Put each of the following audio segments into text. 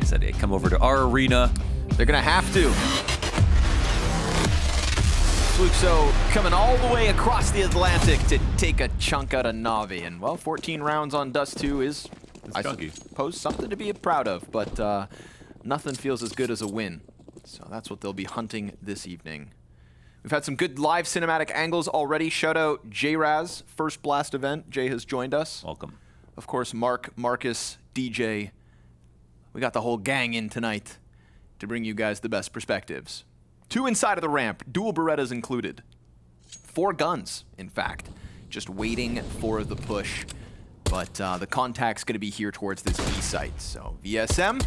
said, hey, come over to our arena. They're gonna have to. Fuxo coming all the way across the Atlantic to take a chunk out of Navi. And, well, 14 rounds on Dust 2 is, I suppose, something to be proud of. But nothing feels as good as a win. So that's what they'll be hunting this evening. We've had some good live cinematic angles already. Shout out J-Raz, First Blast event. Jay has joined us. Welcome. Of course, Mark, Marcus, DJ. We got the whole gang in tonight to bring you guys the best perspectives. 2 inside of the ramp, dual Berettas included. 4 guns, in fact, just waiting for the push. But the contact's going to be here towards this B site. So VSM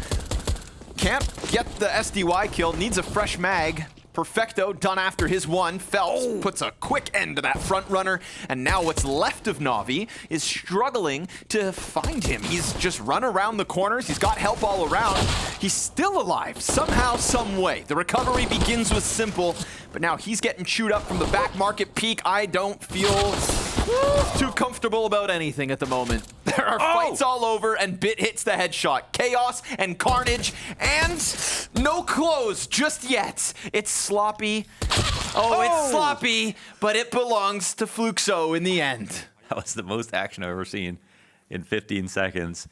can't get the SDY kill, needs a fresh mag. Perfecto done after his one. Phelps puts a quick end to that front runner, and now what's left of Navi is struggling to find him. He's just run around the corners. He's got help all around. He's still alive, somehow, some way. The recovery begins with Simple, but now he's getting chewed up from the back market peak. I don't feel too comfortable about anything at the moment. There are fights all over, and Bit hits the headshot. Chaos and carnage, and no close just yet. It's sloppy. It's sloppy, but it belongs to Fuxo in the end. That was the most action I've ever seen in 15 seconds.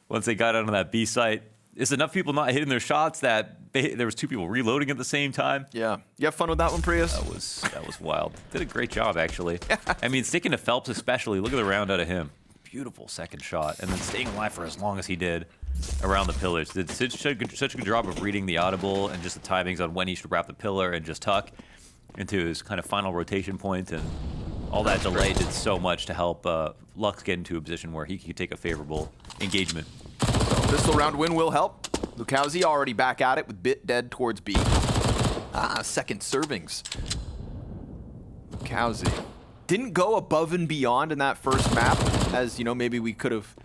Once they got onto that B site, it's enough people not hitting their shots that there was 2 people reloading at the same time. Yeah. You have fun with that one, Prius? That was wild. Did a great job, actually. I mean, sticking to Phelps especially. Look at the round out of him. Beautiful second shot. And then staying alive for as long as he did around the pillars. Did such a good job of reading the audible and just the timings on when he should wrap the pillar and just tuck into his kind of final rotation point. And all that delay did so much to help Lux get into a position where he could take a favorable engagement. Pistol round win will help. Lukowski already back at it with Bit dead towards B. Second servings. Lukowski didn't go above and beyond in that first map, as, you know, maybe we could have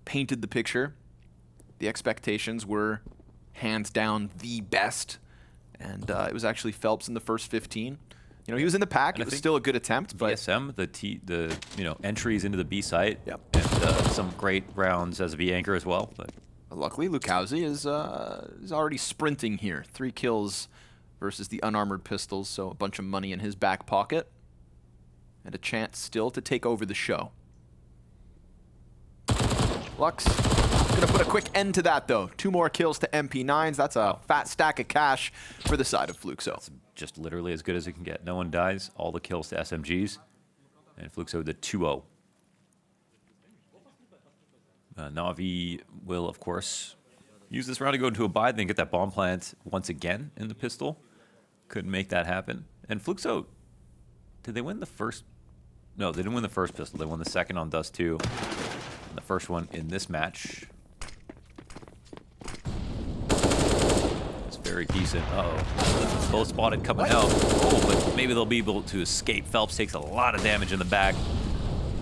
painted the picture. The expectations were hands down the best, and it was actually Phelps in the first 15. You know, he was in the pack. It was still a good attempt, but VSM, the entries into the B site, yep. And some great rounds as a V anchor as well. But luckily, Lukowski is already sprinting here. 3 kills versus the unarmored pistols, so a bunch of money in his back pocket, and a chance still to take over the show. Lux gonna put a quick end to that, though. 2 more kills to MP9s. That's a fat stack of cash for the side of Fuxo. It's just literally as good as it can get. No one dies. All the kills to SMGs. And Fuxo the 2-0. Navi will, of course, use this round to go into a buy, then get that bomb plant once again in the pistol. Couldn't make that happen. And Fuxo, did they win the first? No, they didn't win the first pistol. They won the second on Dust 2. And the first one in this match. It's very decent. Uh-oh. Both spotted coming out. Oh, but maybe they'll be able to escape. Phelps takes a lot of damage in the back.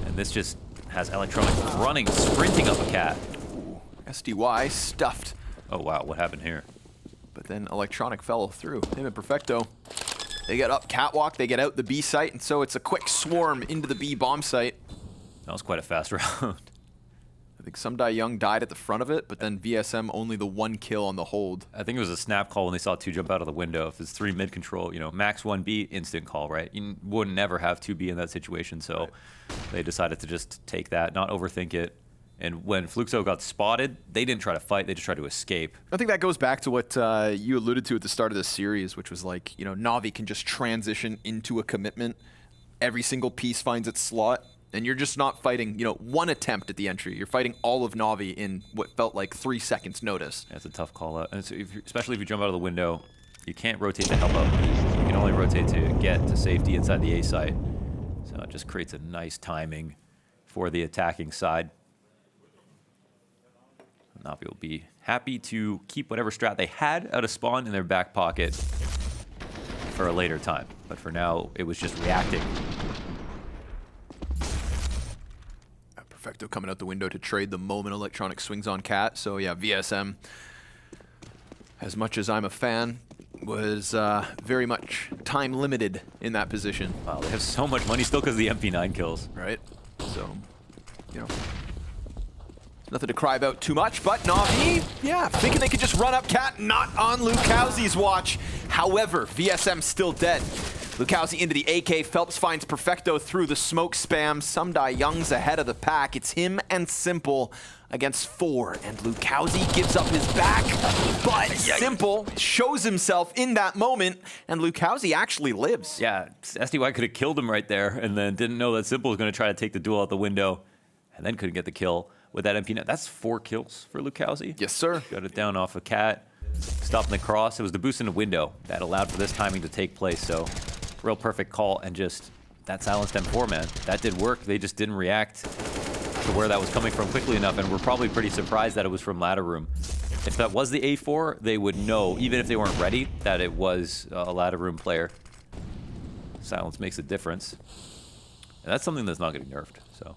And this just has Electronic running, sprinting up a cat. Ooh, SDY stuffed. Oh, wow. What happened here? But then Electronic fell through. Him and Perfecto. They get up catwalk, they get out the B site, and so it's a quick swarm into the B bomb site. That was quite a fast round. I think Sumdai Young died at the front of it, but then VSM only the 1 kill on the hold. I think it was a snap call when they saw 2 jump out of the window. If it's 3 mid control, you know, max 1B, instant call, right? You would never have 2B in that situation, so they decided to just take that, not overthink it. And when Fuxo got spotted, they didn't try to fight, they just tried to escape. I think that goes back to what you alluded to at the start of this series, which was like, you know, Navi can just transition into a commitment. Every single piece finds its slot. And you're just not fighting, you know, 1 attempt at the entry. You're fighting all of Navi in what felt like 3 seconds notice. That's a tough call out. And so especially if you jump out of the window, you can't rotate to help out. You can only rotate to get to safety inside the A site. So it just creates a nice timing for the attacking side. Navi will be happy to keep whatever strat they had out of spawn in their back pocket for a later time. But for now, it was just reacting. Perfecto coming out the window to trade the moment Electronic swings on Cat. So yeah, VSM, as much as I'm a fan, was very much time limited in that position. Wow, they have so much money still because of the MP9 kills. Right? So, you know, Nothing to cry about too much, but Navi, yeah, thinking they could just run up cat, not on Lukowski's watch. However, VSM still dead. Lukowski into the AK, Phelps finds Perfecto through the smoke spam. Sumdai Young's ahead of the pack. It's him and Simple against 4, and Lukowski gives up his back, but Simple shows himself in that moment, and Lukowski actually lives. Yeah, SDY could have killed him right there, and then didn't know that Simple was going to try to take the duel out the window, and then couldn't get the kill with that MP. That's 4 kills for Lukowski. Yes, sir. Got it down off a cat, stopping the cross. It was the boost in the window that allowed for this timing to take place, so real perfect call, and just that silenced M4, man. That did work. They just didn't react to where that was coming from quickly enough, and we're probably pretty surprised that it was from ladder room. If that was the A4, they would know, even if they weren't ready, that it was a ladder room player. Silence makes a difference, and that's something that's not getting nerfed. So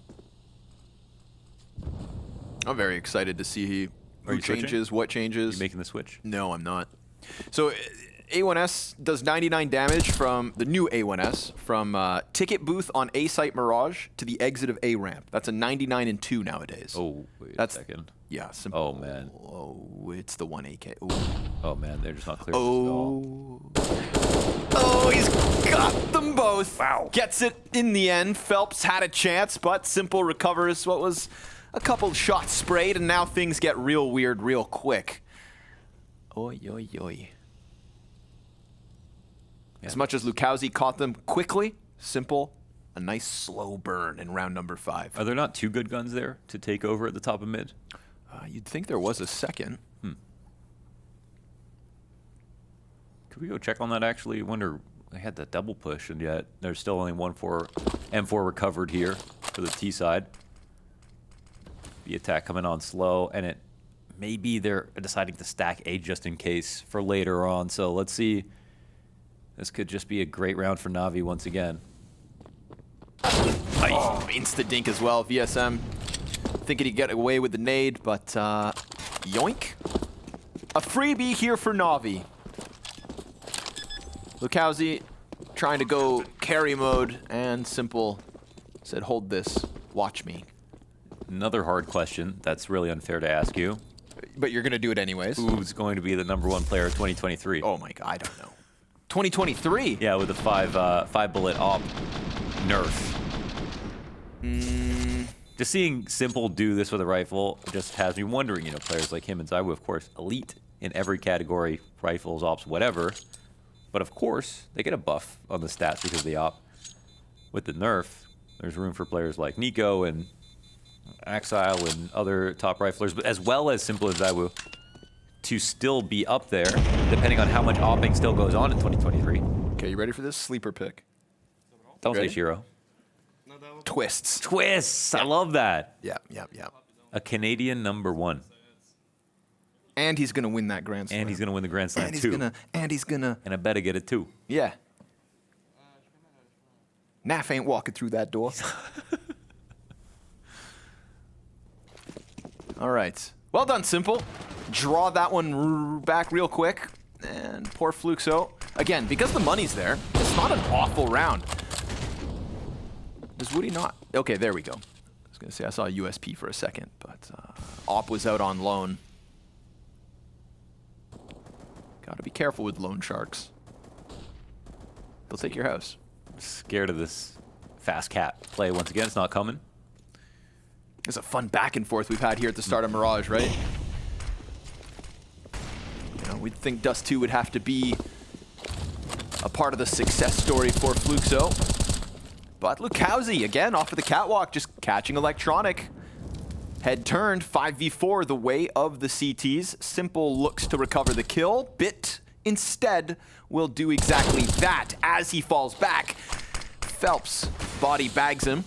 I'm very excited to see who changes, what changes. You making the switch? No, I'm not. So A1S does 99 damage from the new A1S from ticket booth on A site Mirage to the exit of A ramp. That's a 99 and 2 nowadays. Oh, wait That's, a second. Yeah. Simple. Oh, man. Oh, it's the 1 AK. Ooh. Oh, man, they're just not clear. Oh. Oh, he's got them both. Wow. Gets it in the end. Phelps had a chance, but Simple recovers what was a couple shots sprayed, and now things get real weird real quick. Oi, oi, oi. As much as Lukowski caught them quickly, Simple, a nice slow burn in round number 5. Are there not 2 good guns there to take over at the top of mid? You'd think there was a second. Could we go check on that, actually? I wonder, they had that double push, and yet there's still only M4 recovered here for the T side. The attack coming on slow, and it maybe they're deciding to stack A just in case for later on. So let's see. This could just be a great round for Navi once again. Oh, insta-dink as well. VSM thinking he'd get away with the nade, but yoink. A freebie here for Navi. Lukowski trying to go carry mode, and Simple said, hold this, watch me. Another hard question that's really unfair to ask you. But you're going to do it anyways. Who's going to be the #1 player of 2023? Oh my God, I don't know. 2023? Yeah, with the 5 bullet op nerf. Just seeing Simple do this with a rifle just has me wondering, you know, players like him and Zaiwu, of course, elite in every category, rifles, ops, whatever. But of course, they get a buff on the stats because of the op. With the nerf, there's room for players like Nico and Axile and other top riflers, but as well as Simple and Zaiwu, to still be up there, depending on how much opping still goes on in 2023. Okay, you ready for this? Sleeper pick. Don't Ready? say Shiro. Twists. Twists! I love that. Yeah. A Canadian #1. And he's going to win that Grand Slam. And he's going to win the Grand Slam, too. And he's going to... And I better get it, too. Yeah. Naf ain't walking through that door. All right. Well done, Simple. Draw that one back real quick. And poor Fuxo. Again, because the money's there, it's not an awful round. Does Woody not? Okay, there we go. I was going to say, I saw a USP for a second, but Op was out on loan. Got to be careful with loan sharks. They'll take your house. Scared of this fast cat play once again. It's not coming. It's a fun back and forth we've had here at the start of Mirage, right? You know, we'd think Dust 2 would have to be a part of the success story for Fuxo. But Lukowski, again, off of the catwalk, just catching electronic. Head turned, 5v4, the way of the CTs. Simple looks to recover the kill. Bit, instead, will do exactly that as he falls back. Phelps body bags him.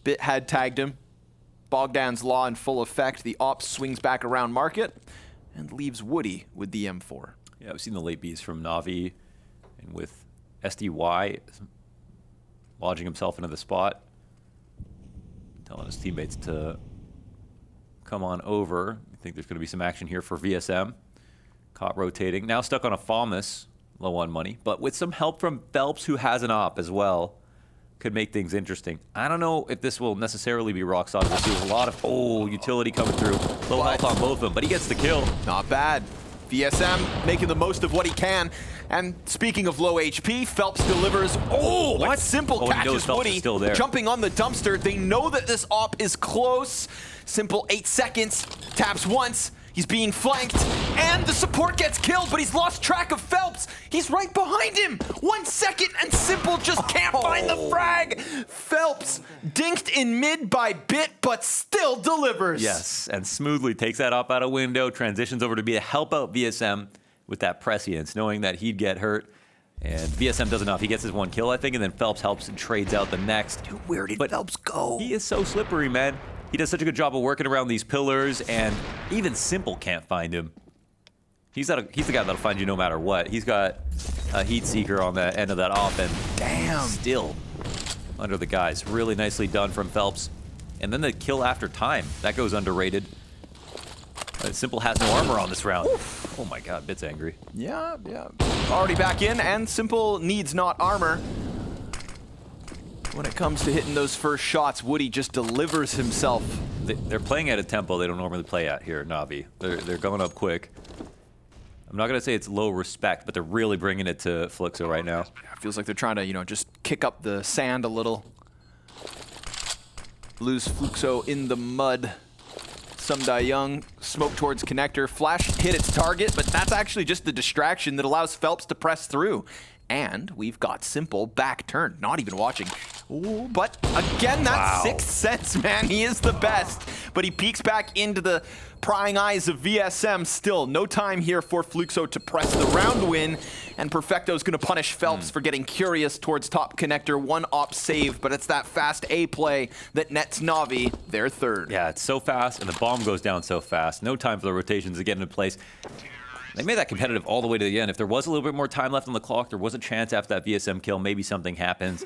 Bit had tagged him. Bogdan's Law in full effect. The op swings back around market and leaves Woody with the M4. Yeah, I've seen the late Bs from Navi, and with SDY lodging himself into the spot, telling his teammates to come on over. I think there's going to be some action here for VSM. Caught rotating. Now stuck on a FAMAS, low on money, but with some help from Phelps, who has an op as well. could make things interesting. I don't know if this will necessarily be rock solid. We'll see a lot of, utility coming through. Low health on both of them, but he gets the kill. Not bad. VSM making the most of what he can. And speaking of low HP, Phelps delivers. Oh, what? Simple catches Woody, still there. Jumping on the dumpster. They know that this op is close. Simple 8 seconds, taps once. He's being flanked, and the support gets killed, but he's lost track of Phelps. He's right behind him. 1 second, and Simple just can't find the frag. Phelps dinked in mid by bit, but still delivers. Yes, and smoothly takes that op out a window, transitions over to be a help out VSM with that prescience, knowing that he'd get hurt. And VSM does enough. He gets his 1 kill, I think, and then Phelps helps and trades out the next. Dude, where did Phelps go? He is so slippery, man. He does such a good job of working around these pillars, and even Simple can't find him. He's the guy that'll find you no matter what. He's got a Heat Seeker on the end of that op, and damn, still under the guys. Really nicely done from Phelps. And then the kill after time. That goes underrated. Simple has no armor on this round. Oof. Oh my god, Bit's angry. Yeah. Already back in, and Simple needs not armor. When it comes to hitting those first shots, Woody just delivers himself. They're playing at a tempo they don't normally play at here at Navi. They're going up quick. I'm not going to say it's low respect, but they're really bringing it to Fuxo right now. It feels like they're trying to, just kick up the sand a little. Lose Fuxo in the mud. Sumdai Young, smoke towards connector. Flash hit its target, but that's actually just the distraction that allows Phelps to press through. And we've got Simple back turned, not even watching. Ooh, but again, that sixth sense, man. He is the best. But he peeks back into the prying eyes of VSM. Still, no time here for Fuxo to press the round win. And Perfecto's going to punish Phelps for getting curious towards top connector. 1 op save, but it's that fast A play that nets Navi their third. Yeah, it's so fast, and the bomb goes down so fast. No time for the rotations to get into place. They made that competitive all the way to the end. If there was a little bit more time left on the clock, there was a chance after that VSM kill, maybe something happens.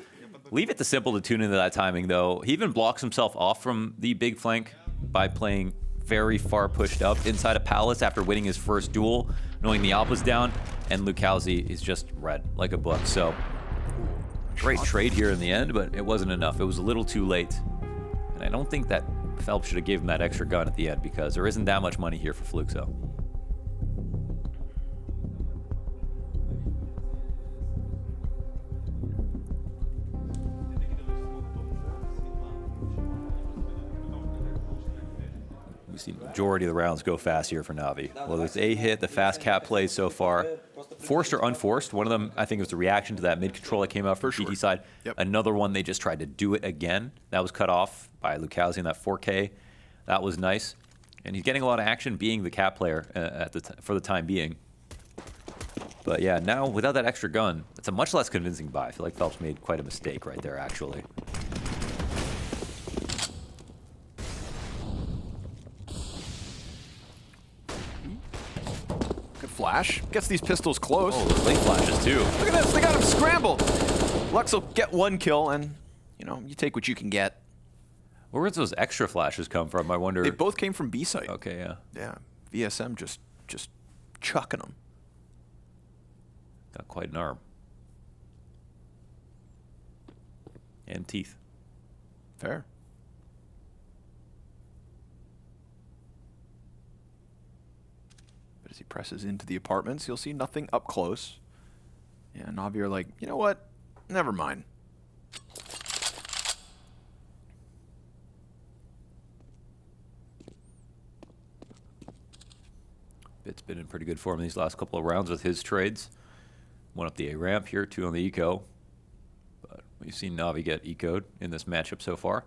Leave it to Simple to tune into that timing, though. He even blocks himself off from the big flank by playing very far pushed up inside a palace after winning his first duel, knowing the op was down, and Lukowski is just red like a book. So, great trade here in the end, but it wasn't enough. It was a little too late. And I don't think that Phelps should have given him that extra gun at the end, because there isn't that much money here for Fuxo. We've seen the majority of the rounds go fast here for Navi. Well, it's a hit, the fast cap plays so far. Forced or unforced. One of them, I think, was the reaction to that mid-control that came out for GT side. Yep. Another one, they just tried to do it again. That was cut off by Lukowski in that 4K. That was nice. And he's getting a lot of action being the cap player for the time being. But yeah, now without that extra gun, it's a much less convincing buy. I feel like Phelps made quite a mistake right there, actually. Flash gets these pistols close. Oh, those late flashes too. Look at this, they got him scrambled. Lux will get 1 kill, and you take what you can get. Where did those extra flashes come from? I wonder. They both came from B site. Okay, yeah. Yeah, VSM just chucking them. Got quite an arm. And teeth. Fair. As he presses into the apartments, you'll see nothing up close. Yeah, Navi are like, you know what? Never mind. Bit's been in pretty good form these last couple of rounds with his trades. 1 up the A ramp here, 2 on the eco. But we've seen Navi get eco'd in this matchup so far.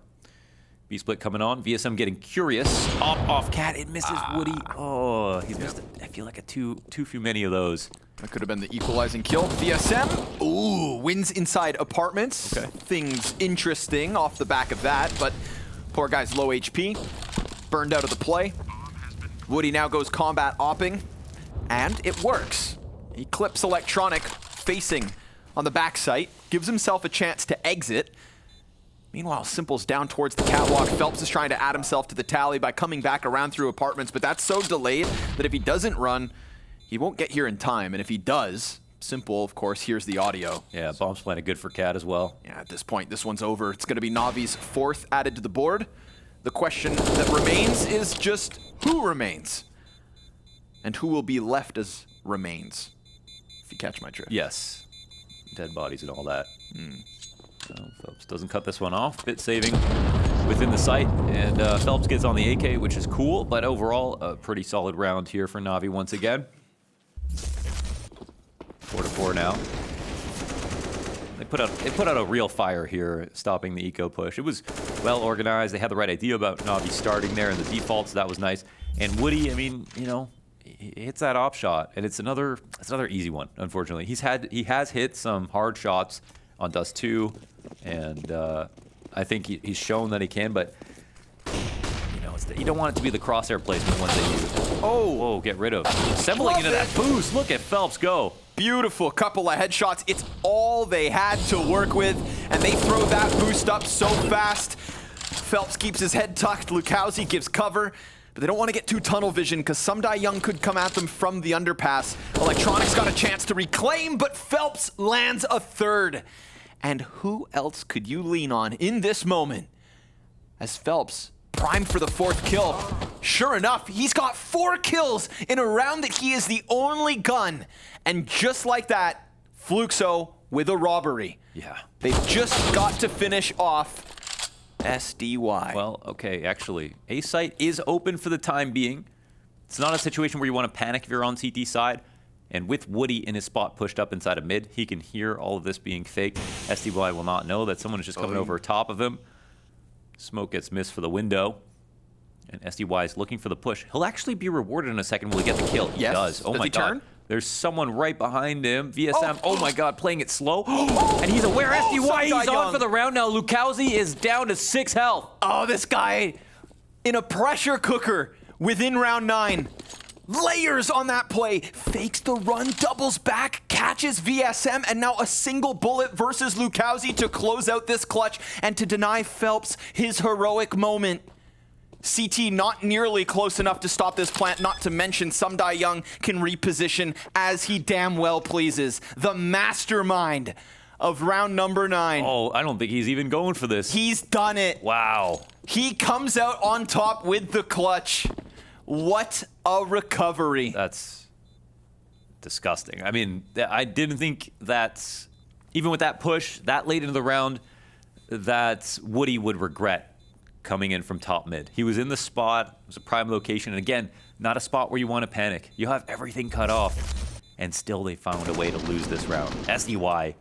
B-split coming on. VSM getting curious. Off cat. It misses Woody. Oh, he missed it. I feel like too few many of those. That could have been the equalizing kill. VSM, wins inside apartments. Okay. Things interesting off the back of that, but poor guy's low HP. Burned out of the play. Woody now goes combat opping, and it works. He clips Electronic facing on the back site, gives himself a chance to exit. Meanwhile, Simple's down towards the catwalk. Phelps is trying to add himself to the tally by coming back around through apartments, but that's so delayed that if he doesn't run, he won't get here in time. And if he does, Simple, of course, here's the audio. Yeah, bombs planted good for Cat as well. Yeah, at this point, this one's over. It's going to be Navi's 4th added to the board. The question that remains is just who remains? And who will be left as remains, if you catch my drift. Yes. Dead bodies and all that. So Phelps doesn't cut this one off. Bit saving within the site. And Phelps gets on the AK, which is cool. But overall, a pretty solid round here for Navi once again. 4-4 now. They put out a real fire here, stopping the eco push. It was well organized. They had the right idea about Navi starting there and the defaults. So that was nice. And Woody, I mean, you know, he hits that op shot, and it's another easy one. Unfortunately, he has hit some hard shots on Dust 2, and I think he's shown that he can. But you know, you don't want it to be the crosshair placement ones they use. Oh, whoa, get rid of. Assembling into that boost. Look at Phelps go. Beautiful couple of headshots. It's all they had to work with, and they throw that boost up so fast. Phelps keeps his head tucked. Lukowski gives cover, but they don't want to get too tunnel vision because some Die Young could come at them from the underpass. Electronics got a chance to reclaim, but Phelps lands a 3rd. And who else could you lean on in this moment as Phelps primed for the 4th kill? Sure enough, he's got 4 kills in a round that he is the only gun. And just like that, Fuxo with a robbery. Yeah. They've just got to finish off SDY. Well, okay, actually, A site is open for the time being. It's not a situation where you want to panic if you're on CT side. And with Woody in his spot pushed up inside of mid, he can hear all of this being fake. SDY will not know that someone is just coming over top of him. Smoke gets missed for the window. And SDY is looking for the push. He'll actually be rewarded in a second. Will he get the kill? He does. Oh my God. There's someone right behind him. VSM, oh my God, playing it slow. And he's aware SDY, he's on for the round now. Lukowski is down to 6 health. Oh, this guy in a pressure cooker within round 9. Layers on that play. Fakes the run, doubles back, catches VSM, and now a single bullet versus Lukowski to close out this clutch and to deny Phelps his heroic moment. CT not nearly close enough to stop this plant, not to mention some Die Young can reposition as he damn well pleases. The mastermind of round number 9. Oh, I don't think he's even going for this. He's done it. Wow. He comes out on top with the clutch. What a recovery. That's disgusting. I mean, I didn't think that, even with that push that late into the round, that Woody would regret coming in from top mid. He was in the spot. It was a prime location. And again, not a spot where you want to panic. You have everything cut off. And still they found a way to lose this round. SDY.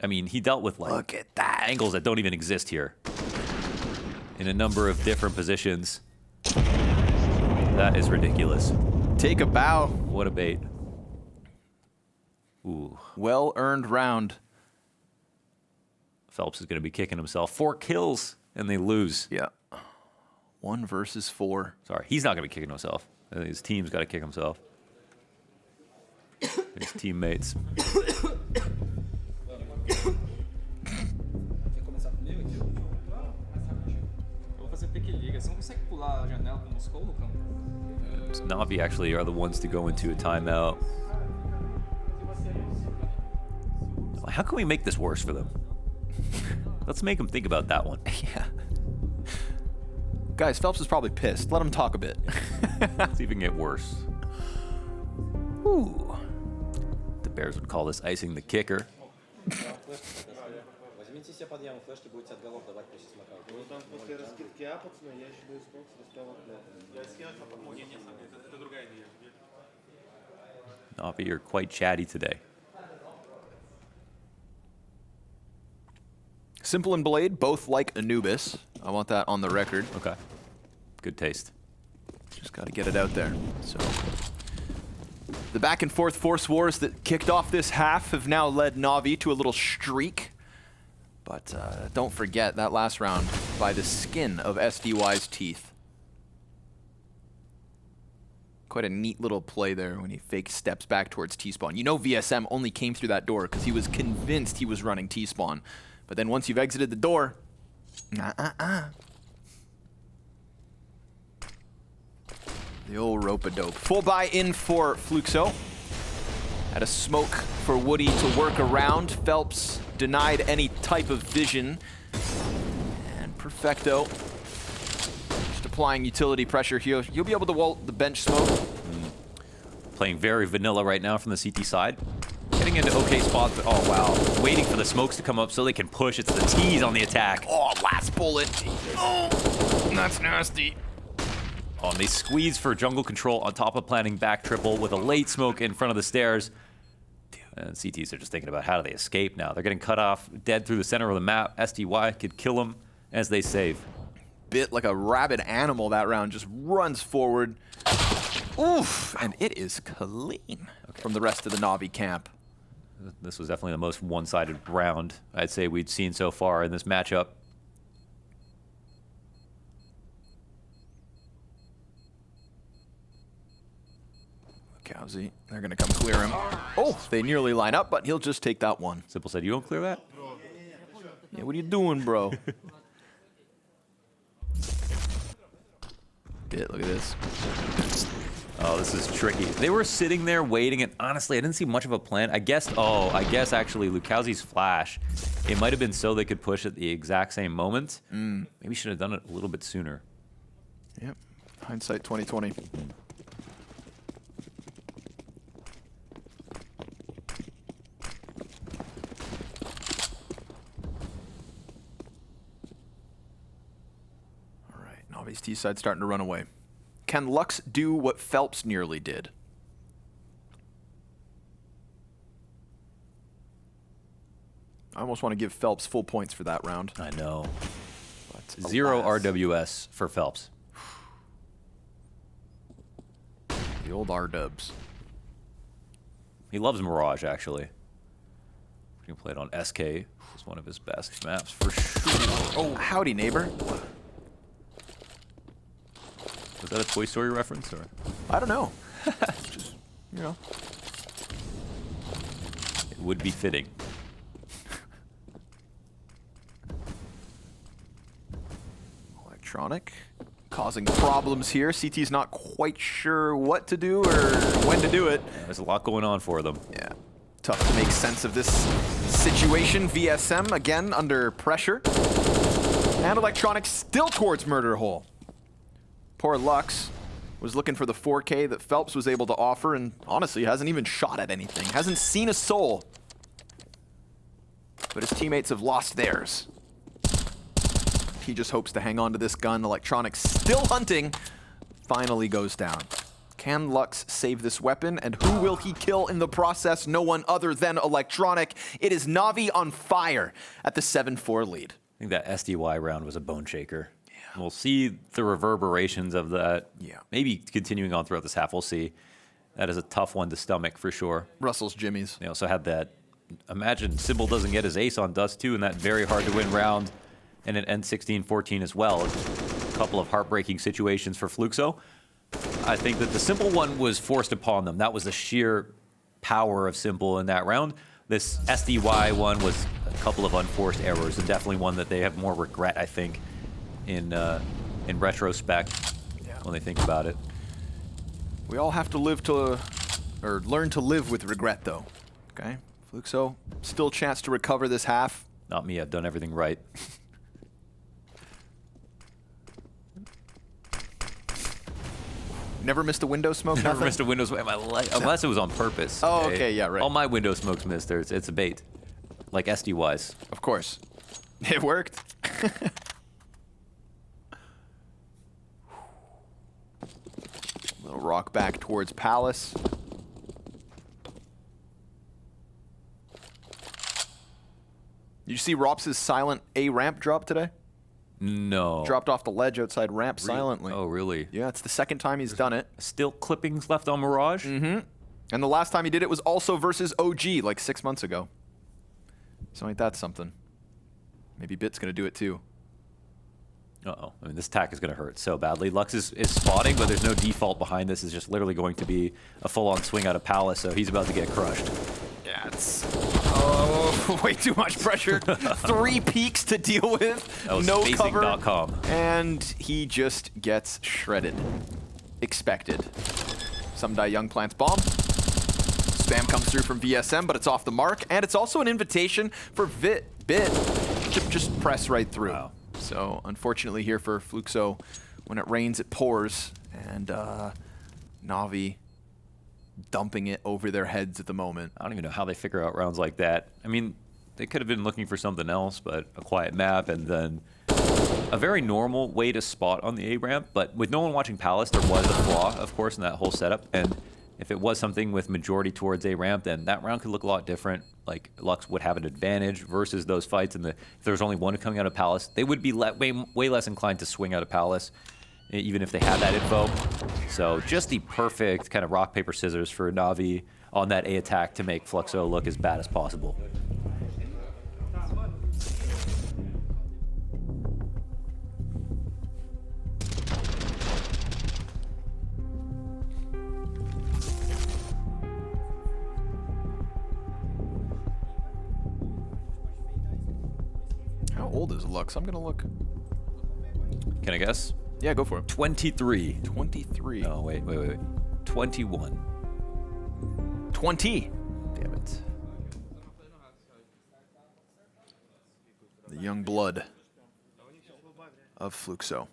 I mean, he dealt with, like, look at that, angles that don't even exist here. In a number of different positions. That is ridiculous. Take a bow. What a bait. Ooh. Well-earned round. Phelps is going to be kicking himself. 4 kills, and they lose. Yeah. 1 versus 4. Sorry, he's not going to be kicking himself. His team's got to kick himself. His teammates. Navi actually are the ones to go into a timeout. How can we make this worse for them? Let's make them think about that one. Yeah. Guys, Phelps is probably pissed. Let him talk a bit. Let's see if it can get worse. Ooh. The Bears would call this icing the kicker. Navi, you're quite chatty today. Simple and Blade both like Anubis. I want that on the record. Okay. Good taste. Just got to get it out there. So the back and forth force wars that kicked off this half have now led Navi to a little streak. But don't forget that last round by the skin of SDY's teeth. Quite a neat little play there when he fake steps back towards T-spawn. You know VSM only came through that door because he was convinced he was running T-spawn. But then once you've exited the door, The old rope-a-dope. Full buy-in for Fuxo. Had a smoke for Woody to work around. Phelps denied any type of vision. And Perfecto just applying utility pressure here. You'll be able to wall the bench smoke. Playing very vanilla right now from the CT side. Getting into okay spots, but oh wow. Waiting for the smokes to come up so they can push. It's the T's on the attack. Oh, last bullet. Oh, that's nasty. Oh, and they squeeze for jungle control on top of planting back triple with a late smoke in front of the stairs. And CTs are just thinking about how do they escape now. They're getting cut off, dead through the center of the map. SDY could kill them as they save. Bit like a rabid animal that round, just runs forward. Oof, and it is clean from the rest of the Navi camp. This was definitely the most one-sided round I'd say we'd seen so far in this matchup. Cowsy, they're gonna come clear him. Oh, they nearly line up, but he'll just take that one. Simple said, you won't clear that? Yeah, what are you doing, bro? Bit, look at this. Oh, this is tricky. They were sitting there waiting, and honestly, I didn't see much of a plan. I guess actually Lukowski's flash, it might have been so they could push at the exact same moment. Maybe should have done it a little bit sooner. Yep, hindsight 2020. Navi's T-side starting to run away. Can Lux do what Phelps nearly did? I almost want to give Phelps full points for that round. I know. But 0 alas, RWS for Phelps. the old R-dubs. He loves Mirage, actually. You can play it on SK. It's one of his best maps for sure. Oh, howdy, neighbor. Was that a Toy Story reference, or? I don't know. Just, you know. It would be fitting. Electronic. Causing problems here. CT's not quite sure what to do or when to do it. There's a lot going on for them. Yeah. Tough to make sense of this situation. VSM, again, under pressure. And Electronic still towards murder hole. Poor Lux was looking for the 4K that Phelps was able to offer, and honestly hasn't even shot at anything. Hasn't seen a soul. But his teammates have lost theirs. He just hopes to hang on to this gun. Electronic still hunting. Finally goes down. Can Lux save this weapon? And who will he kill in the process? No one other than Electronic. It is Navi on fire at the 7-4 lead. I think that SDY round was a bone shaker. Yeah. We'll see the reverberations of that. Yeah. Maybe continuing on throughout this half, we'll see. That is a tough one to stomach for sure. Russell's Jimmy's. They also had that. Imagine Sybil doesn't get his ace on Dust 2 in that very hard to win round. And an N16-14 as well. A couple of heartbreaking situations for Fuxo. I think that the Simple one was forced upon them. That was the sheer power of Simple in that round. This SDY one was a couple of unforced errors, and definitely one that they have more regret, I think, in retrospect, when they think about it. We all have to live to, or learn to live with regret, though. Okay, Fuxo, still a chance to recover this half. Not me. I've done everything right. Never missed a window smoke? Never missed a window smoke in my life, unless it was on purpose. Oh, okay, yeah, right. All my window smokes missed. It's a bait, like SDYs. Of course. It worked. Little rock back towards Palace. Did you see Rops' silent A ramp drop today? No. Dropped off the ledge outside ramp silently. Oh, really? Yeah, it's the second time he's done it. Still clippings left on Mirage? Mm-hmm. And the last time he did it was also versus OG, like 6 months ago. So ain't that something? Maybe Bit's gonna do it too. Uh-oh. I mean, this attack is going to hurt so badly. Lux is spotting, but there's no default behind this. It's just literally going to be a full-on swing out of Palace, so he's about to get crushed. Yeah, it's... Oh, way too much pressure. 3 peaks to deal with. That was no cover. spacing.com. And he just gets shredded. Expected. Some die Young plants bomb. spam comes through from VSM, but it's off the mark, and it's also an invitation for Bit to just press right through. Wow. So unfortunately here for Fuxo, when it rains, it pours, and Navi dumping it over their heads at the moment. I don't even know how they figure out rounds like that. I mean, they could have been looking for something else, but a quiet map and then a very normal way to spot on the A ramp. But with no one watching Palace, there was a flaw, of course, in that whole setup. And if it was something with majority towards A ramp, then that round could look a lot different. Like Lux would have an advantage versus those fights. And if there was only one coming out of Palace, they would be way less inclined to swing out of Palace, even if they had that info. So just the perfect kind of rock, paper, scissors for Navi on that A attack to make Fuxo look as bad as possible. How old is Lux? I'm going to look. Can I guess? Yeah, go for it. 23. 23. Oh, wait. 21. 20. Damn it. The young blood of Fuxo.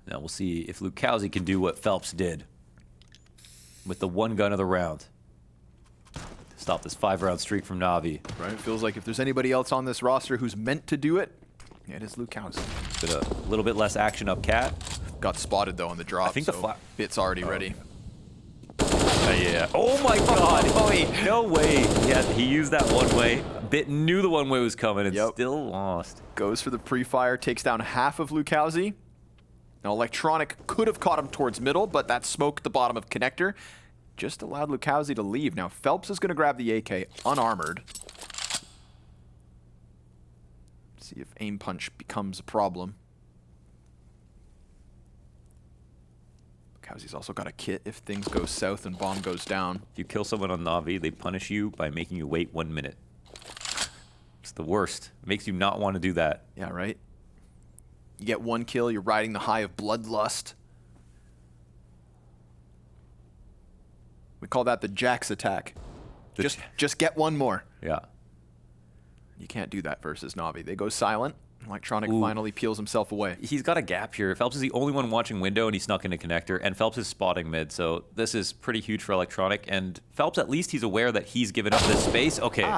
Now we'll see if Lukowski can do what Phelps did with the one gun of the round. Stop this 5-round streak from Navi. Right, it feels like if there's anybody else on this roster who's meant to do it, it is Lukowski. Bit a little bit less action up cat. Got spotted though on the drop. I think so Bit's already ready. Yeah. Oh my God. No way. Yeah, he used that one way. Bit knew the one way was coming and still lost. Goes for the pre-fire, takes down half of Lukowski. Now Electronic could have caught him towards middle, but that smoke at the bottom of connector just allowed Lukowski to leave. Now Phelps is going to grab the AK unarmored. See if aim punch becomes a problem. Lukowski's also got a kit if things go south and bomb goes down. If you kill someone on Navi, they punish you by making you wait 1 minute. It's the worst. It makes you not want to do that. Yeah, right? You get one kill, you're riding the high of bloodlust. We call that the Jax attack. Just get one more. Yeah. You can't do that versus Navi. They go silent. Electronic finally peels himself away. He's got a gap here. Phelps is the only one watching window, and he snuck into connector, and Phelps is spotting mid, so this is pretty huge for Electronic, and Phelps, at least he's aware that he's given up this space. Okay.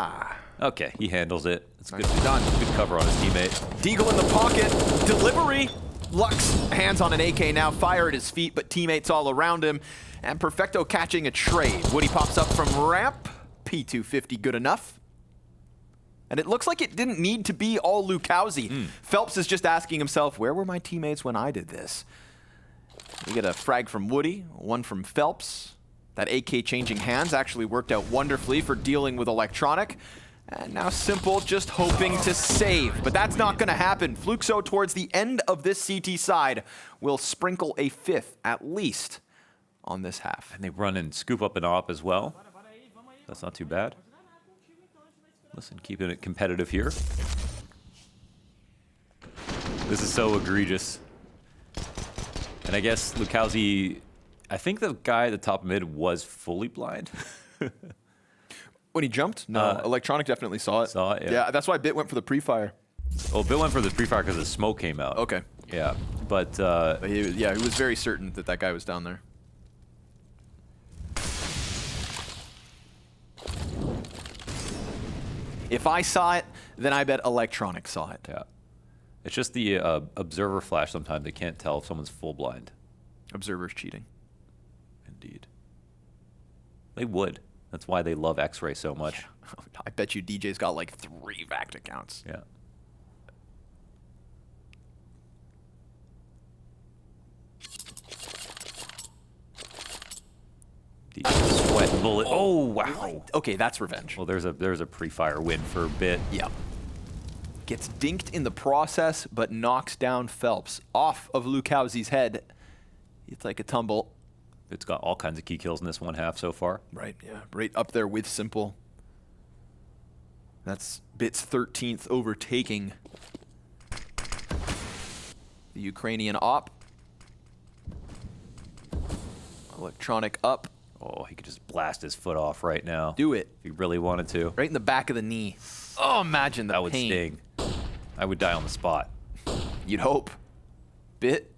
Okay, he handles it. It's good. Done. Good cover on his teammate. Deagle in the pocket. Delivery. Lux, hands on an AK now, fire at his feet, but teammates all around him. And Perfecto catching a trade. Woody pops up from ramp. P250 good enough. And it looks like it didn't need to be all Lukowski. Phelps is just asking himself, where were my teammates when I did this? We get a frag from Woody, one from Phelps. That AK changing hands actually worked out wonderfully for dealing with Electronic. And now Simple just hoping to save, but that's not going to happen. Fuxo towards the end of this CT side will sprinkle a 5th at least on this half. And they run and scoop up an op as well. That's not too bad. Listen, keeping it competitive here. This is so egregious. And I guess Lukowski, I think the guy at the top mid was fully blind. When he jumped? No, Electronic definitely saw it. Saw it, yeah. Yeah, that's why Bit went for the pre-fire. Well, Bill went for the pre-fire because the smoke came out. Okay. Yeah, but he was very certain that that guy was down there. If I saw it, then I bet Electronic saw it. yeah, it's just the observer flash. Sometimes they can't tell if someone's full blind. Observer's cheating. Indeed, they would. That's why they love X-ray so much. Yeah. I bet you DJ's got like 3 Vact accounts. Yeah. DJ sweat bullet. Oh wow. Okay, that's revenge. Well, there's a pre-fire win for Bit. Yeah. Gets dinked in the process, but knocks down Phelps off of Lukowski's head. It's like a tumble. It's got all kinds of key kills in this one half so far. Right, yeah. Right up there with Simple. That's Bit's 13th overtaking the Ukrainian op. Electronic up. Oh, he could just blast his foot off right now. Do it. If he really wanted to. Right in the back of the knee. Oh, imagine the That would pain. sting. I would die on the spot. You'd hope. Bit.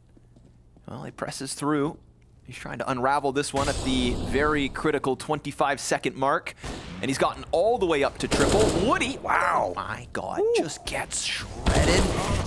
Well, he presses through. He's trying to unravel this one at the very critical 25-second mark. And he's gotten all the way up to triple. Woody, wow, my God, just gets shredded.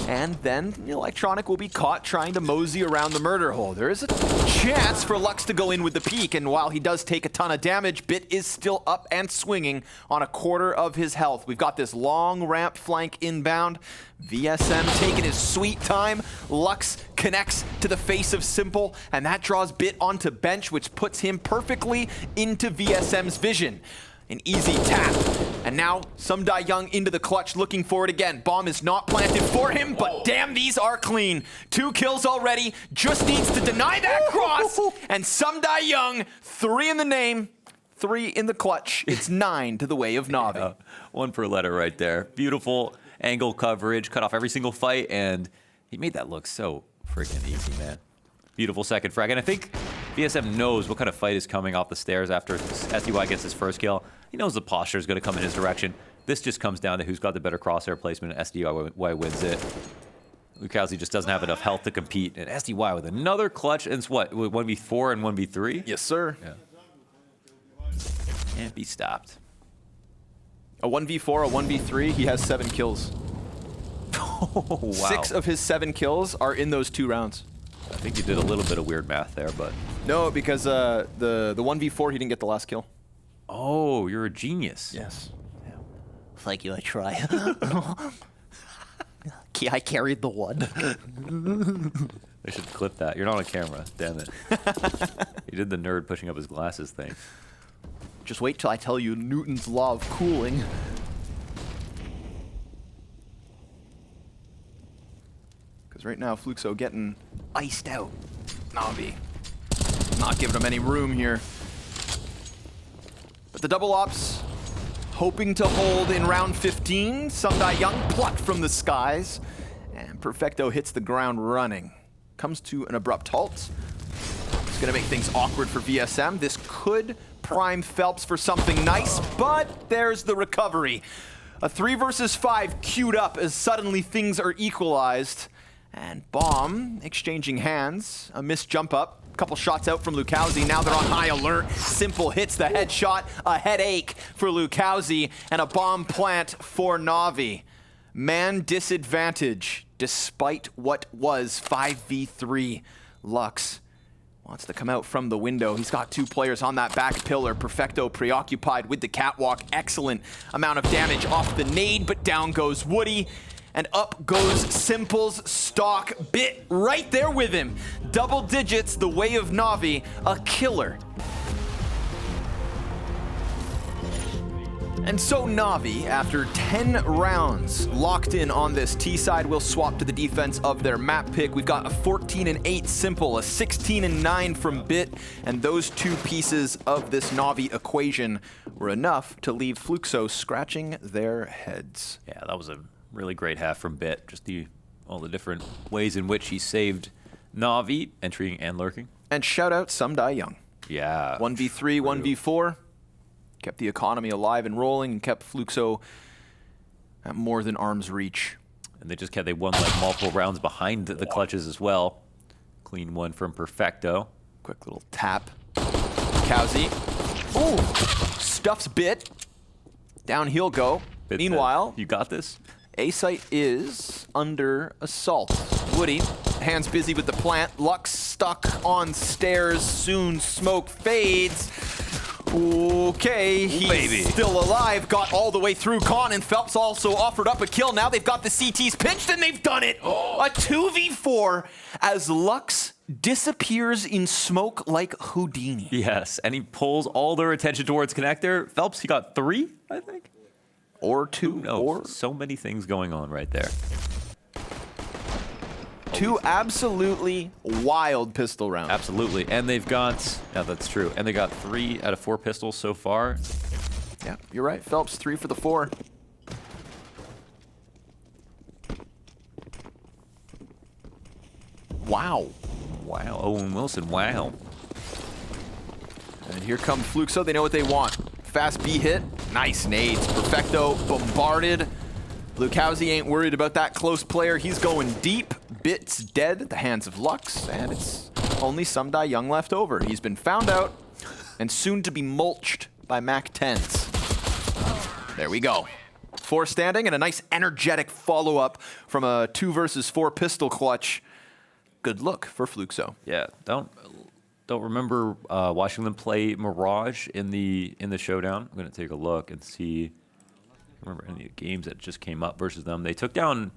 And then the Electronic will be caught trying to mosey around the murder hole. There is a chance for Lux to go in with the peak. And while he does take a ton of damage, Bit is still up and swinging on a quarter of his health. We've got this long ramp flank inbound. VSM taking his sweet time. Lux connects to the face of Simple, and that draws Bit onto bench, which puts him perfectly into VSM's vision. An easy tap. And now Sumdai Young into the clutch, looking for it again. Bomb is not planted for him, but damn, these are clean. 2 kills already, just needs to deny that cross. And Sumdai Young, 3 in the name, 3 in the clutch. It's 9 to the way of Navi. 1 per letter right there. Beautiful angle coverage, cut off every single fight, and he made that look so freaking easy, man. Beautiful second frag, and I think VSM knows what kind of fight is coming off the stairs after SDY gets his first kill. He knows the posture is going to come in his direction. This just comes down to who's got the better crosshair placement, and SDY wins it. Lukowski just doesn't have enough health to compete, and SDY with another clutch, and it's what, 1v4 and 1v3? Yes, sir. Yeah. Can't be stopped. A 1v4, a 1v3, he has 7 kills. Oh, wow. 6 of his 7 kills are in those 2 rounds. I think you did a little bit of weird math there, but... No, because the 1v4, he didn't get the last kill. Oh, you're a genius. Yes. Thank you, I try. I carried the 1. I should clip that. You're not on camera. Damn it. You did the nerd pushing up his glasses thing. Just wait till I tell you Newton's law of cooling. Because right now, Fuxo getting iced out. Navi not giving him any room here. But the double ops hoping to hold in round 15. Sumdai Young plucked from the skies. And Perfecto hits the ground running. Comes to an abrupt halt. It's going to make things awkward for VSM. This could prime Phelps for something nice, but there's the recovery. A 3 versus 5 queued up as suddenly things are equalized. And Bomb exchanging hands. A missed jump up. A couple shots out from Lukowski. Now they're on high alert. Simple hits the headshot. A headache for Lukowski. And a bomb plant for Navi. Man disadvantage despite what was 5v3. Lux wants to come out from the window. He's got 2 players on that back pillar. Perfecto preoccupied with the catwalk. Excellent amount of damage off the nade, but down goes Woody. And up goes Simple's stock. Bit right there with him. Double digits, the way of Navi. A killer. And so Navi, after 10 rounds locked in on this T side, will swap to the defense of their map pick. We've got a 14-8 Simple, a 16-9 from Bit, and those 2 pieces of this Navi equation were enough to leave Fuxo scratching their heads. Yeah, that was a really great half from Bit. Just all the different ways in which he saved Navi, entering and lurking. And shout out Sumdai Young. Yeah. 1v3, 1v4. Kept the economy alive and rolling and kept Fuxo at more than arm's reach. And they won like multiple rounds behind the clutches as well. Clean one from Perfecto. Quick little tap. Kowzy. Ooh! Stuffs Bit. Down he'll go. Bit Meanwhile, you got this? A-site is under assault. Woody, hands busy with the plant. Lux stuck on stairs. Soon smoke fades. Okay, he's still alive. Got all the way through Con, and Phelps also offered up a kill. Now they've got the CTs pinched, and they've done it. A 2v4 as Lux disappears in smoke like Houdini. Yes, and he pulls all their attention towards connector. Phelps, he got 3, I think. Or 2. Or so many things going on right there. 2 absolutely wild pistol rounds. Absolutely, and they've got, yeah, that's true. And they got 3 out of 4 pistols so far. Yeah, you're right. Phelps 3 for the 4. Wow. Wow, Owen Wilson, wow. And here come Fuxo. They know what they want. Fast B hit. Nice nades. Perfecto bombarded. Lukowski ain't worried about that close player. He's going deep. Bit's dead at the hands of Lux, and it's only Sumdai Young left over. He's been found out and soon to be mulched by Mac 10s. There we go. 4 standing and a nice energetic follow-up from a 2 versus 4 pistol clutch. Good look for Fuxo. Yeah, don't remember watching them play Mirage in the showdown. I'm gonna take a look and see. Remember any of the games that just came up versus them. They took down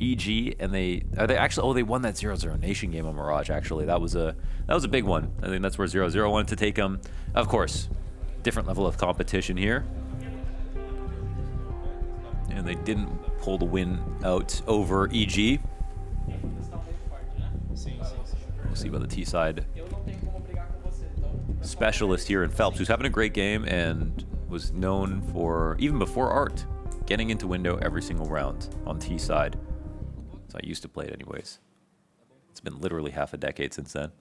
EG and they won that 0-0 Nation game on Mirage. Actually, that was a big one. I think that's where 0-0 wanted to take them. Of course, different level of competition here, and they didn't pull the win out over EG. We'll see about the T side specialist here in Phelps, who's having a great game and was known for, even before Art, getting into window every single round on T side. So I used to play it anyways. It's been literally half a decade since then.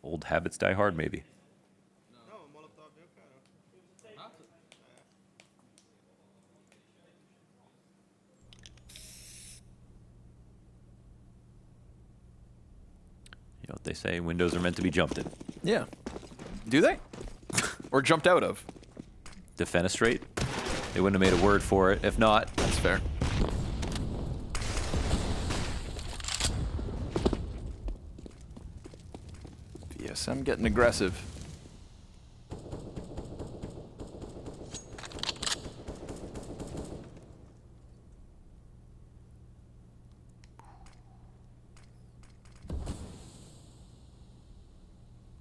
Old habits die hard, maybe. You know what they say, windows are meant to be jumped in. Yeah. Do they? Or jumped out of? Defenestrate. They wouldn't have made a word for it if not. That's fair. VSM getting aggressive.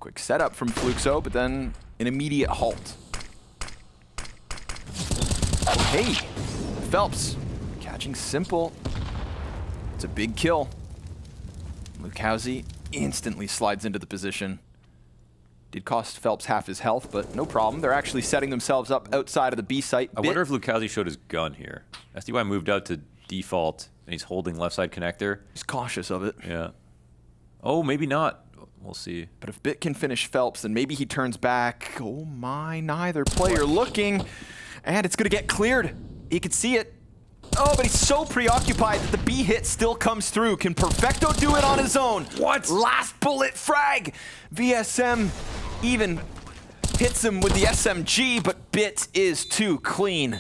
Quick setup from Fuxo, but then an immediate halt. Hey, Phelps catching Simple. It's a big kill. Lukowski instantly slides into the position. Did cost Phelps half his health, but no problem. They're actually setting themselves up outside of the B site. I wonder if Lukowski showed his gun here. SDY moved out to default, and he's holding left side connector. He's cautious of it. Yeah. Oh, maybe not. We'll see. But if Bit can finish Phelps, then maybe he turns back. Oh my, neither player looking. And it's going to get cleared. He could see it. Oh, but he's so preoccupied that the B hit still comes through. Can Perfecto do it on his own? What? Last bullet frag. VSM even hits him with the SMG, but Bit is too clean.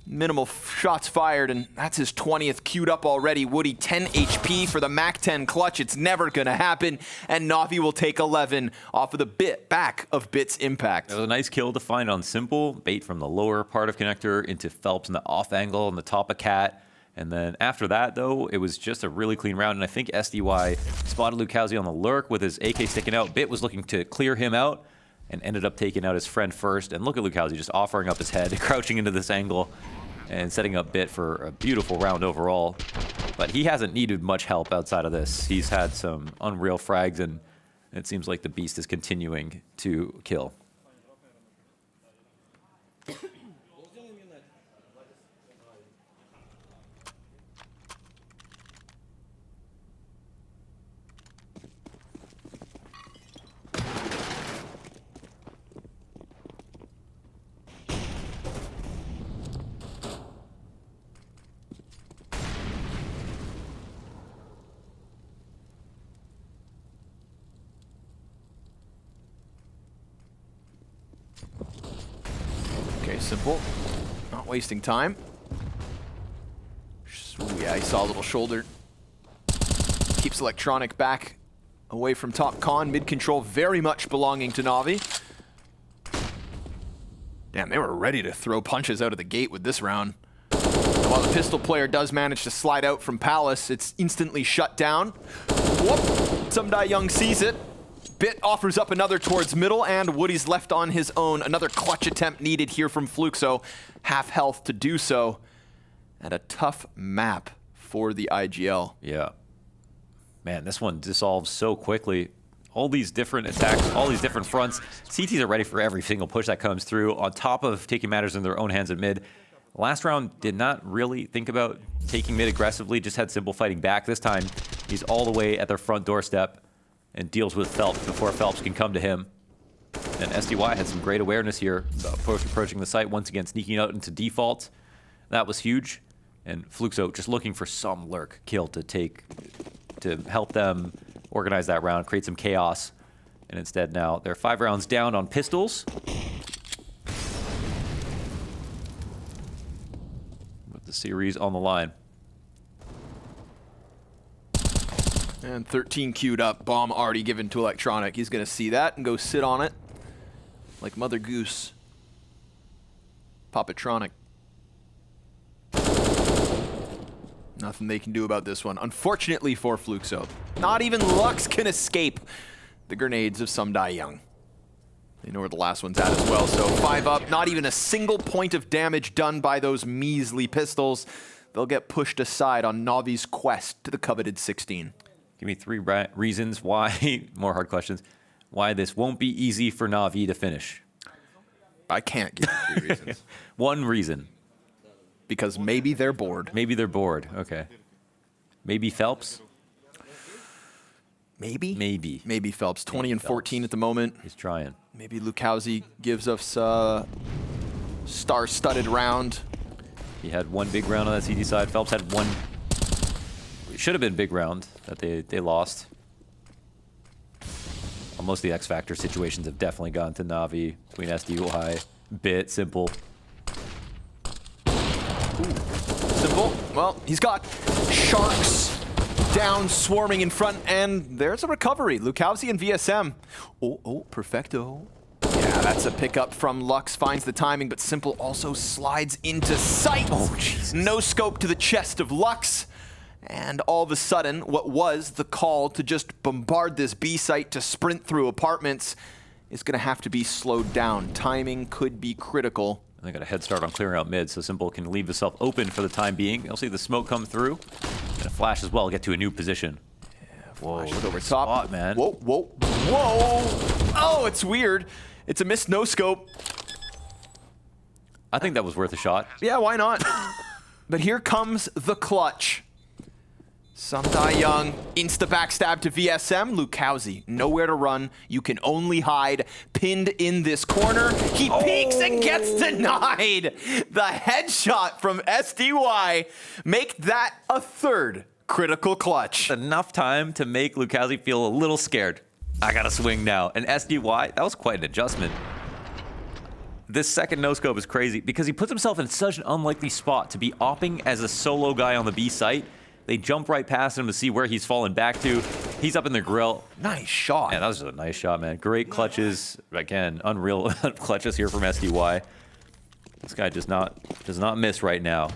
Minimal shots fired, and that's his 20th queued up already. Woody, 10 HP for the Mac 10 clutch. It's never going to happen, and Navi will take 11 off of the back of Bit's impact. It was a nice kill to find on Simple. Bait from the lower part of connector into Phelps in the off angle on the top of Cat. And then after that, though, it was just a really clean round, and I think SDY spotted Lukowski on the lurk with his AK sticking out. Bit was looking to clear him out and ended up taking out his friend first. And look at Lukowski just offering up his head, crouching into this angle, and setting up Bit for a beautiful round overall. But he hasn't needed much help outside of this. He's had some unreal frags, and it seems like the beast is continuing to kill. Okay, Simple. Not wasting time. Ooh, yeah, he saw a little shoulder. Keeps Electronic back away from top con. Mid control very much belonging to Navi. Damn, they were ready to throw punches out of the gate with this round. And while the pistol player does manage to slide out from Palace, it's instantly shut down. Whoop! Sumdai Young sees it. Bit offers up another towards middle, and Woody's left on his own. Another clutch attempt needed here from Fuxo. Half health to do so. And a tough map for the IGL. Yeah. Man, this one dissolves so quickly. All these different attacks, all these different fronts. CTs are ready for every single push that comes through, on top of taking matters in their own hands at mid. Last round did not really think about taking mid aggressively, just had Simple fighting back. This time, he's all the way at their front doorstep and deals with Phelps before Phelps can come to him. And SDY had some great awareness here, approaching the site, once again sneaking out into default. That was huge. And Fuxo just looking for some lurk kill to help them organize that round, create some chaos. And instead now they're 5 rounds down on pistols. With the series on the line. And 13 queued up, bomb already given to Electronic. He's gonna see that and go sit on it like Mother Goose. Popatronic. Nothing they can do about this one. Unfortunately for Fuxo, not even Lux can escape the grenades of Some Die Young. They know where the last one's at as well, so 5 up, not even a single point of damage done by those measly pistols. They'll get pushed aside on Navi's quest to the coveted 16. Give me 3 reasons why, more hard questions, why this won't be easy for Navi to finish. I can't give you 3 reasons. 1 reason. Because maybe they're bored. Maybe they're bored, okay. Maybe Phelps? Maybe? Maybe. Maybe Phelps. 20 and 14 at the moment. He's trying. Maybe Lukowski gives us a star-studded round. He had 1 big round on that CD side. Phelps had 1. It should have been big round that they lost. Well, most of the X Factor situations have definitely gone to Navi between SDY, Bit, Simple. Simple. Well, he's got Sharks down, swarming in front, and there's a recovery. Lukowski and VSM. Oh, perfecto. Yeah, that's a pickup from Lux, finds the timing, but Simple also slides into sight. Oh, Jesus. No scope to the chest of Lux. And all of a sudden, what was the call to just bombard this B site to sprint through apartments is going to have to be slowed down. Timing could be critical. They got a head start on clearing out mid, so Simple can leave himself open for the time being. You'll see the smoke come through. And a flash as well, get to a new position. Yeah, Whoa, look look over at the top. spot, man. Whoa, whoa, whoa. Oh, it's weird. It's a missed no-scope. I think that was worth a shot. Yeah, why not? But here comes the clutch. Some Die Young, insta backstab to VSM. Lukowski, nowhere to run. You can only hide. Pinned in this corner. He peeks and gets denied. The headshot from SDY. Make that a 3rd critical clutch. Enough time to make Lukowski feel a little scared. I gotta swing now. And SDY, that was quite an adjustment. This second no-scope is crazy because he puts himself in such an unlikely spot to be opping as a solo guy on the B site. They jump right past him to see where he's fallen back to. He's up in the grill. Nice shot. Yeah, that was a nice shot, man. Great clutches. Again, unreal clutches here from SDY. This guy does not miss right now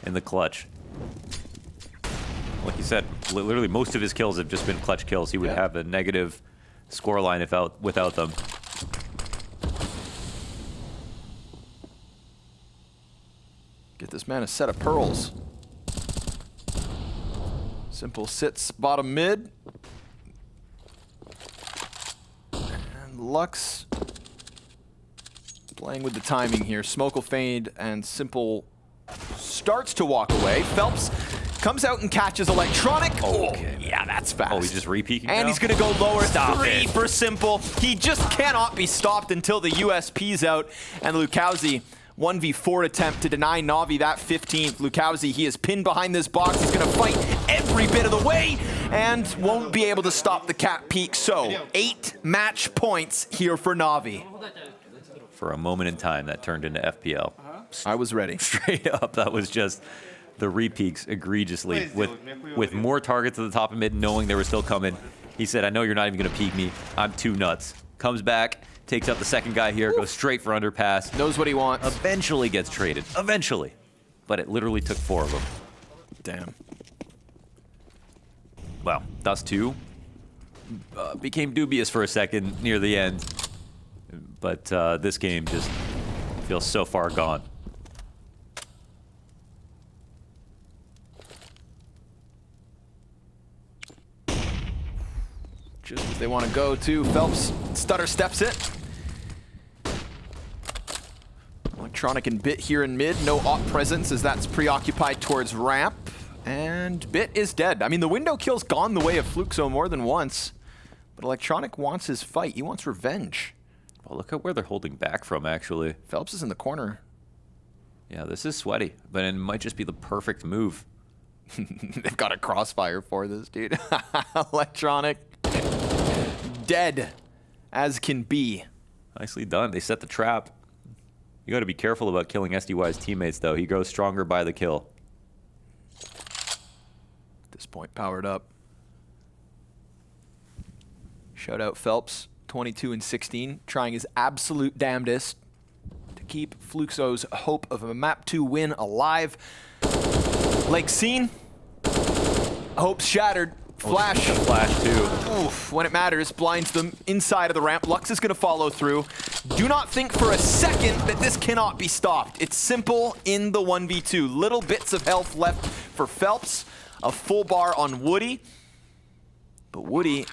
in the clutch. Like you said, literally most of his kills have just been clutch kills. He would have a negative scoreline without them. Get this man a set of pearls. Simple sits bottom mid. And Lux playing with the timing here. Smoke will fade and Simple starts to walk away. Phelps comes out and catches Electronic. Okay. Oh, yeah, that's fast. Oh, he's just re-peeking And now? he's gonna go lower. Stop 3 it. for Simple. He just cannot be stopped until the USP's out. And Lukowski, 1v4 attempt to deny Navi that 15th. Lukowski, he is pinned behind this box. He's gonna fight every bit of the way and won't be able to stop the cap peak. So 8 match points here for Navi. For a moment in time, that turned into FPL. I was ready. Straight up, that was just the re-peaks egregiously with more targets at the top of mid, knowing they were still coming. He said, I know you're not even going to peek me. I'm too nuts. Comes back, takes out the second guy here, goes straight for underpass. Knows what he wants. Eventually gets traded. Eventually. But it literally took 4 of them. Damn. Well, Dust 2 became dubious for a second near the end. But this game just feels so far gone. Just as they want to go to Phelps, stutter steps it. Electronic and Bit here in mid, no op presence as that's preoccupied towards ramp. And Bit is dead. I mean, the window kill's gone the way of Fuxo more than once. But Electronic wants his fight. He wants revenge. Oh, look at where they're holding back from, actually. Phelps is in the corner. Yeah, this is sweaty, but it might just be the perfect move. They've got a crossfire for this, dude. Electronic. Dead as can be. Nicely done. They set the trap. You got to be careful about killing SDY's teammates, though. He grows stronger by the kill. At this point, powered up. Shout out Phelps, 22 and 16, trying his absolute damnedest to keep Fluxo's hope of a map 2 win alive. Lake seen. Hopes shattered. Flash. Flash, too. Oof, when it matters, blinds them inside of the ramp. Lux is going to follow through. Do not think for a second that this cannot be stopped. It's simple in the 1v2. Little bits of health left for Phelps. A full bar on Woody. But Woody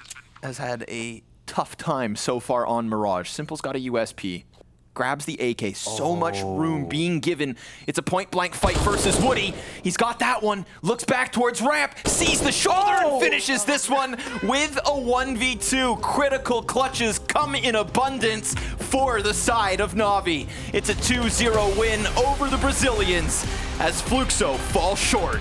has had a tough time so far on Mirage. Simple's got a USP. Grabs the AK. So much room being given. It's a point-blank fight versus Woody. He's got that one. Looks back towards ramp. Sees the shoulder and finishes this one with a 1v2. Critical clutches come in abundance for the side of Navi. It's a 2-0 win over the Brazilians as Fuxo falls short.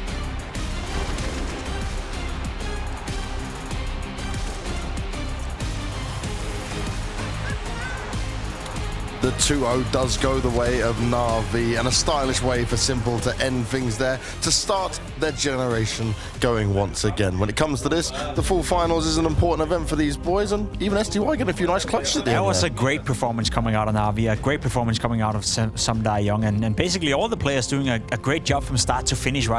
The 2-0 does go the way of Navi, and a stylish way for Simple to end things there, to start their generation going once again. When it comes to this, the full finals is an important event for these boys, and even SDY getting a few nice clutches at the end. That was a great performance coming out of Navi, a great performance coming out of Sam Young, and basically all the players doing a great job from start to finish right